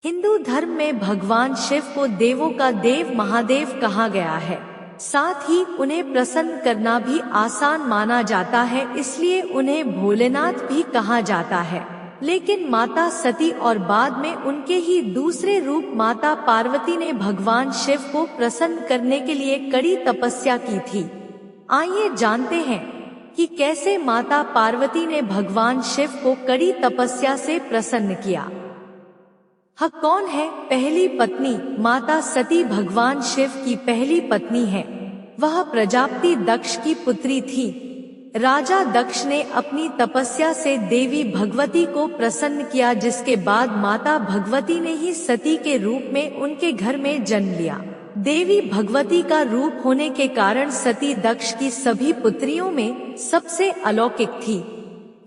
हिंदू धर्म में भगवान शिव को देवों का देव महादेव कहा गया है। साथ ही उन्हें प्रसन्न करना भी आसान माना जाता है, इसलिए उन्हें भोलेनाथ भी कहा जाता है। लेकिन माता सती और बाद में उनके ही दूसरे रूप माता पार्वती ने भगवान शिव को प्रसन्न करने के लिए कड़ी तपस्या की थी। आइए जानते हैं कि कैसे माता पार्वती ने भगवान शिव को कड़ी तपस्या से प्रसन्न किया। कौन है पहली पत्नी? माता सती भगवान शिव की पहली पत्नी है। वह प्रजापति दक्ष की पुत्री थी। राजा दक्ष ने अपनी तपस्या से देवी भगवती को प्रसन्न किया, जिसके बाद माता भगवती ने ही सती के रूप में उनके घर में जन्म लिया। देवी भगवती का रूप होने के कारण सती दक्ष की सभी पुत्रियों में सबसे अलौकिक थी।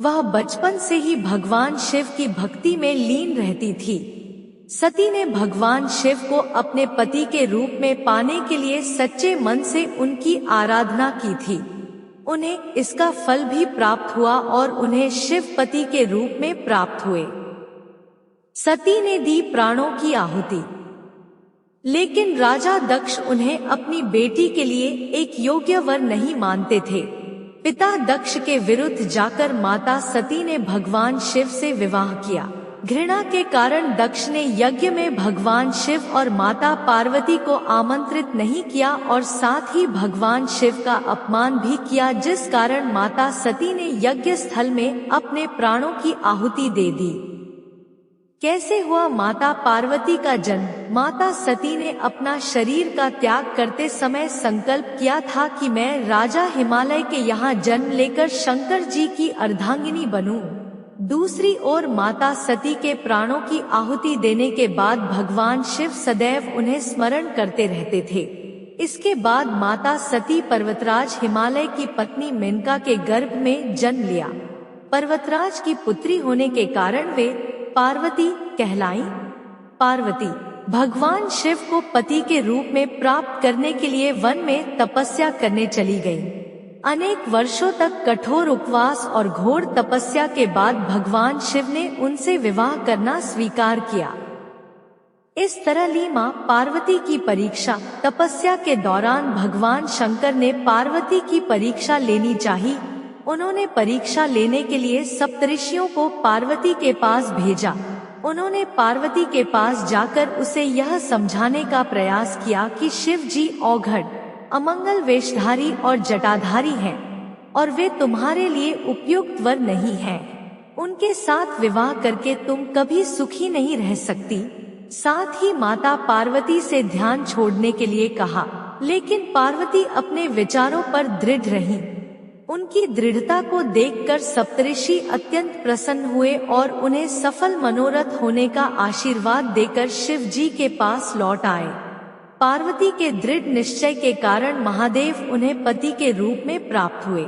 वह बचपन से ही भगवान शिव की भक्ति में लीन रहती थी। सती ने भगवान शिव को अपने पति के रूप में पाने के लिए सच्चे मन से उनकी आराधना की थी। उन्हें इसका फल भी प्राप्त हुआ और उन्हें शिव पति के रूप में प्राप्त हुए। सती ने दी प्राणों की आहुति, लेकिन राजा दक्ष उन्हें अपनी बेटी के लिए एक योग्य वर नहीं मानते थे। पिता दक्ष के विरुद्ध जाकर माता सती ने भगवान शिव से विवाह किया। घृणा के कारण दक्ष ने यज्ञ में भगवान शिव और माता पार्वती को आमंत्रित नहीं किया और साथ ही भगवान शिव का अपमान भी किया, जिस कारण माता सती ने यज्ञ स्थल में अपने प्राणों की आहुति दे दी। कैसे हुआ माता पार्वती का जन्म? माता सती ने अपना शरीर का त्याग करते समय संकल्प किया था कि मैं राजा हिमालय के यहाँ जन्म लेकर शंकर जी की अर्धांगिनी बनूं। दूसरी ओर माता सती के प्राणों की आहुति देने के बाद भगवान शिव सदैव उन्हें स्मरण करते रहते थे। इसके बाद माता सती पर्वतराज हिमालय की पत्नी मेनका के गर्भ में जन्म लिया। पर्वतराज की पुत्री होने के कारण वे पार्वती कहलाई। पार्वती भगवान शिव को पति के रूप में प्राप्त करने के लिए वन में तपस्या करने चली गयी। अनेक वर्षों तक कठोर उपवास और घोर तपस्या के बाद भगवान शिव ने उनसे विवाह करना स्वीकार किया। इस तरह ली मां पार्वती की परीक्षा। तपस्या के दौरान भगवान शंकर ने पार्वती की परीक्षा लेनी चाहिए। उन्होंने परीक्षा लेने के लिए सप्तऋषियों को पार्वती के पास भेजा। उन्होंने पार्वती के पास जाकर उसे यह समझाने का प्रयास किया कि शिव जी औघड़, अमंगल वेशधारी और जटाधारी हैं और वे तुम्हारे लिए उपयुक्त वर नहीं हैं। उनके साथ विवाह करके तुम कभी सुखी नहीं रह सकती। साथ ही माता पार्वती से ध्यान छोड़ने के लिए कहा, लेकिन पार्वती अपने विचारों पर दृढ़ रही। उनकी दृढ़ता को देखकर सप्तऋषि अत्यंत प्रसन्न हुए और उन्हें सफल मनोरथ होने का आशीर्वाद देकर शिव जी के पास लौट आए। पार्वती के दृढ़ निश्चय के कारण महादेव उन्हें पति के रूप में प्राप्त हुए।